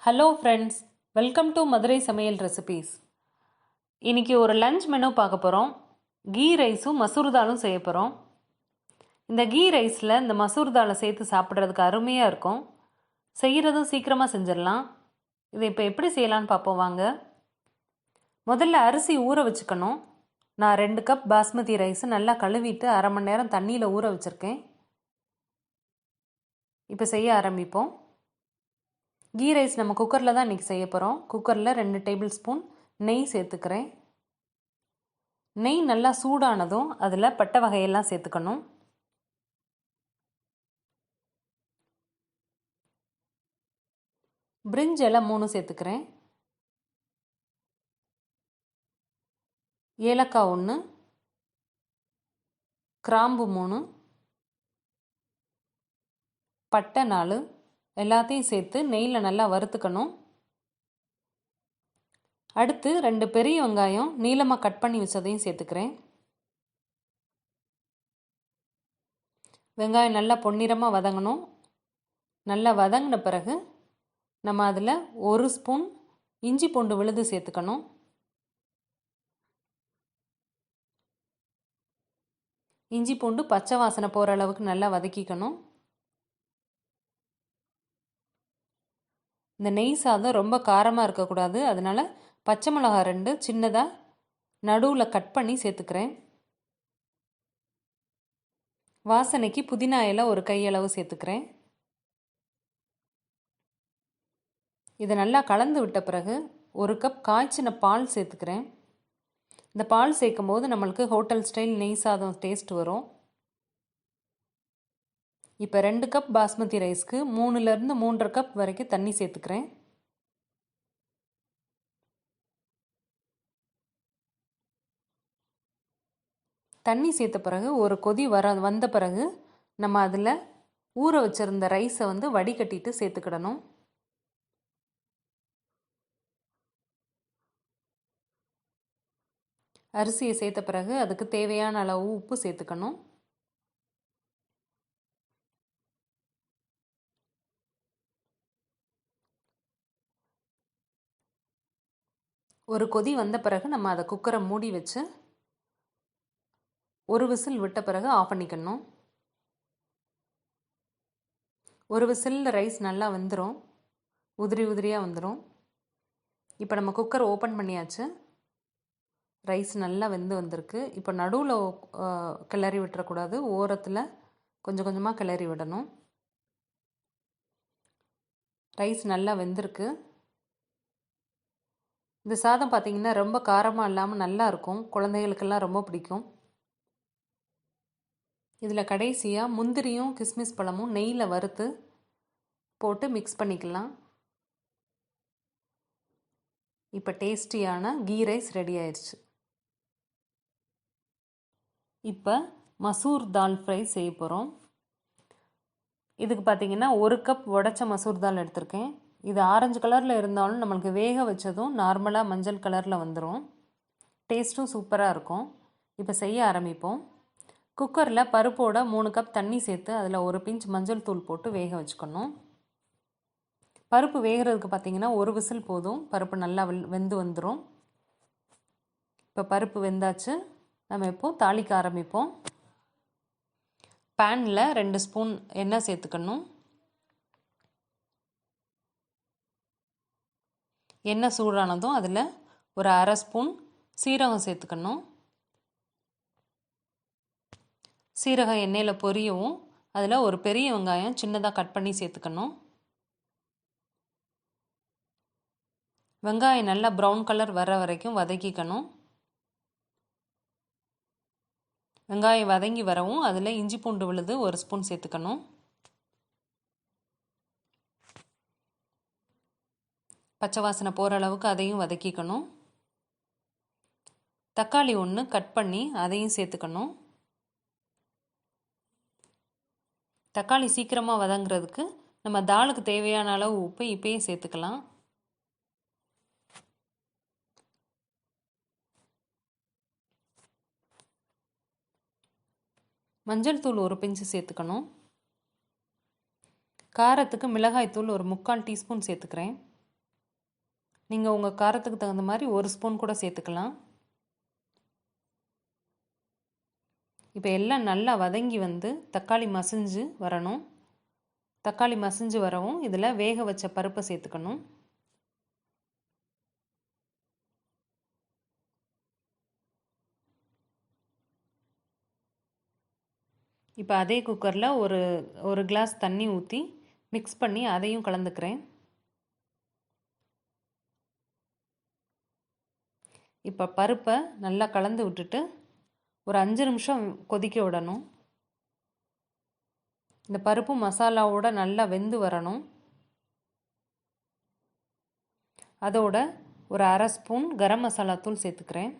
Hello friends, welcome to Madurai சமையல் recipes. இன்றைக்கி ஒரு லஞ்ச் மெனு பார்க்க போகிறோம். கீ ரைஸும் மசூர் தாலும் செய்ய போகிறோம். இந்த கீ ரைஸில் இந்த மசூர் தாலை சேர்த்து சாப்பிட்றதுக்கு அருமையாக இருக்கும். செய்கிறதும் சீக்கிரமாக செஞ்சிடலாம். இதை இப்போ எப்படி செய்யலான்னு பார்ப்போம் வாங்க. முதல்ல அரிசி ஊற வச்சுக்கணும். நான் 2 கப் பாஸ்மதி ரைஸ் நல்லா கழுவிட்டு 1/2 மணி நேரம் தண்ணியில் ஊற வச்சுருக்கேன். இப்போ செய்ய ஆரம்பிப்போம். கீ ரைஸ் நம்ம குக்கரில் தான் இன்றைக்கி செய்ய போகிறோம். குக்கரில் 2 டேபிள் ஸ்பூன் நெய் சேர்த்துக்கிறேன். நெய் நல்லா சூடானதும் அதில் பட்டை வகையெல்லாம் சேர்த்துக்கணும். பிரிஞ்ச் இலை 3 சேர்த்துக்கிறேன். ஏலக்காய் 1, கிராம்பு 3, பட்டை 4 எல்லாத்தையும் சேர்த்து நெய்யில் நல்லா வறுத்துக்கணும். அடுத்து 2 பெரிய வெங்காயம் நீளமாக கட் பண்ணி வச்சதையும் சேர்த்துக்கிறேன். வெங்காயம் நல்லா பொன்னிறமாக வதங்கணும். நல்லா வதங்கின பிறகு நம்ம அதில் 1 ஸ்பூன் இஞ்சி பூண்டு விழுது சேர்த்துக்கணும். இஞ்சி பூண்டு பச்சை வாசனை போகிற அளவுக்கு நல்லா வதக்கிக்கணும். இந்த நெய் சாதம் ரொம்ப காரமாக இருக்கக்கூடாது. அதனால் பச்சை மிளகாய் 2 சின்னதாக நடுவில் கட் பண்ணி சேர்த்துக்கிறேன். வாசனைக்கு புதினா இலை 1 கையளவு சேர்த்துக்கிறேன். இதை நல்லா கலந்து விட்ட பிறகு 1 கப் காய்ச்சின பால் சேர்த்துக்கிறேன். இந்த பால் சேர்க்கும் போது நம்மளுக்கு ஹோட்டல் ஸ்டைல் நெய் சாதம் டேஸ்ட் வரும். இப்போ 2 கப் பாஸ்மதி ரைஸ்க்கு 3லேருந்து 3.5 கப் வரைக்கும் தண்ணி சேர்த்துக்கிறேன். தண்ணி சேர்த்த பிறகு ஒரு கொதி வந்த பிறகு நம்ம அதில் ஊற வச்சிருந்த ரைஸை வடிகட்டிட்டு சேர்த்துக்கிடணும். அரிசியை சேர்த்த பிறகு அதுக்கு தேவையான அளவு உப்பு சேர்த்துக்கணும். ஒரு கொதி வந்த பிறகு நம்ம அதை குக்கரை மூடி வச்சு ஒரு விசில் விட்ட பிறகு ஆஃப் பண்ணிக்கணும். ஒரு விசிலில் ரைஸ் நல்லா வெந்துடும். உதிரி உதிரியாக வந்துடும். இப்போ நம்ம குக்கர் ஓப்பன் பண்ணியாச்சு. ரைஸ் நல்லா வெந்து வந்திருக்கு. இப்போ நடுவில் கிளறி விட்டுறக்கூடாது. ஓரத்தில் கொஞ்சம் கொஞ்சமாக கிளறி விடணும். ரைஸ் நல்லா வெந்திருக்கு. இந்த சாதம் பார்த்திங்கன்னா ரொம்ப காரமாக இல்லாமல் நல்லா இருக்கும். குழந்தைகளுக்கெல்லாம் ரொம்ப பிடிக்கும். இதில் கடைசியாக முந்திரியும் கிஸ்மிஸ் பழமும் நெய்யில் வறுத்து போட்டு மிக்ஸ் பண்ணிக்கலாம். இப்போ டேஸ்டியான கீ ரைஸ் ரெடி ஆயிடுச்சு. இப்போ மசூர் தால் ஃப்ரை செய்ய போகிறோம். இதுக்கு பார்த்திங்கன்னா 1 கப் உடைச்ச மசூர் தால் எடுத்திருக்கேன். இது ஆரஞ்சு கலரில் இருந்தாலும் நம்மளுக்கு வேக வச்சதும் நார்மலாக மஞ்சள் கலரில் வந்துடும். டேஸ்ட்டும் சூப்பராக இருக்கும். இப்போ செய்ய ஆரம்பிப்போம். குக்கரில் பருப்போட 3 கப் தண்ணி சேர்த்து அதில் 1 பிஞ்ச் மஞ்சள் தூள் போட்டு வேக வச்சுக்கணும். பருப்பு வேகிறதுக்கு பார்த்திங்கன்னா 1 விசில் போதும். பருப்பு நல்லா வெந்து வந்துடும். இப்போ பருப்பு வெந்தாச்சு. நம்ம இப்போது தாளிக்க ஆரம்பிப்போம். பேனில் 2 ஸ்பூன் எண்ணெய் சேர்த்துக்கணும். எண்ணெய் சூடானதும் அதில் ஒரு 1/2 ஸ்பூன் சீரகம் சேர்த்துக்கணும். சீரகம் எண்ணெயில் பொரியவும் அதில் ஒரு பெரிய வெங்காயம் சின்னதாக கட் பண்ணி சேர்த்துக்கணும். வெங்காயம் நல்லா ப்ரௌன் கலர் வர வரைக்கும் வதக்கிக்கணும். வெங்காயம் வதங்கி வரவும் அதில் இஞ்சி பூண்டு விழுது 1 ஸ்பூன் சேர்த்துக்கணும். பச்சை வாசனை போகிற அளவுக்கு அதையும் வதக்கிக்கணும். தக்காளி 1 கட் பண்ணி அதையும் சேர்த்துக்கணும். தக்காளி சீக்கிரமாக வதங்குறதுக்கு நம்ம தாலுக்கு தேவையான அளவு உப்பு இப்பயே சேர்த்துக்கலாம். மஞ்சள் தூள் 1 பிஞ்சு சேர்த்துக்கணும். காரத்துக்கு மிளகாய் தூள் ஒரு 3/4 டீஸ்பூன் சேர்த்துக்கிறேன். நீங்கள் உங்கள் காரத்துக்கு தகுந்த மாதிரி 1 ஸ்பூன் கூட சேர்த்துக்கலாம். இப்போ எல்லாம் நல்லா வதங்கி வந்து தக்காளி மசிஞ்சு வரணும். தக்காளி மசிஞ்சு வரவும் இதில் வேக வச்ச பருப்பை சேர்த்துக்கணும். இப்போ அதே குக்கரில் ஒரு கிளாஸ் தண்ணி ஊற்றி மிக்ஸ் பண்ணி அதையும் கலந்துக்கிறேன். இப்போ பருப்பை நல்லா கலந்து விட்டுட்டு ஒரு 5 நிமிஷம் கொதிக்க விடணும். இந்த பருப்பு மசாலாவோட நல்லா வெந்து வரணும். அதோட ஒரு 1/2 ஸ்பூன் கரம் மசாலா தூள் சேர்த்துக்கிறேன்.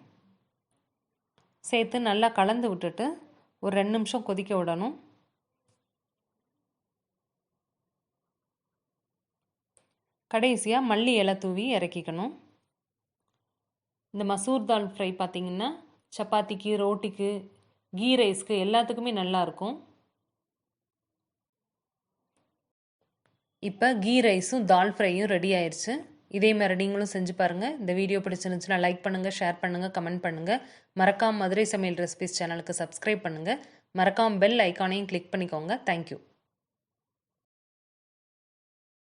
சேர்த்து நல்லா கலந்து விட்டுட்டு ஒரு 2 நிமிஷம் கொதிக்க விடணும். கடைசியாக மல்லி இலை தூவி இறக்கிக்கணும். இந்த மசூர் தால் ஃப்ரை பார்த்திங்கன்னா சப்பாத்திக்கு, ரோட்டிக்கு, கீ ரைஸ்க்கு எல்லாத்துக்குமே நல்லாயிருக்கும். இப்போ கீ ரைஸும் தால் ஃப்ரையும் ரெடி ஆயிடுச்சு. இதே மாதிரி நீங்களும் செஞ்சு பாருங்கள். இந்த வீடியோ பிடிச்சிருந்துச்சுன்னா லைக் பண்ணுங்கள், ஷேர் பண்ணுங்கள், கமெண்ட் பண்ணுங்கள். மறக்காம மதுரை சமையல் ரெசிபிஸ் சேனலுக்கு சப்ஸ்கிரைப் பண்ணுங்கள். மறக்காம பெல் ஐக்கானையும் கிளிக் பண்ணிக்கோங்க. தேங்க்யூ.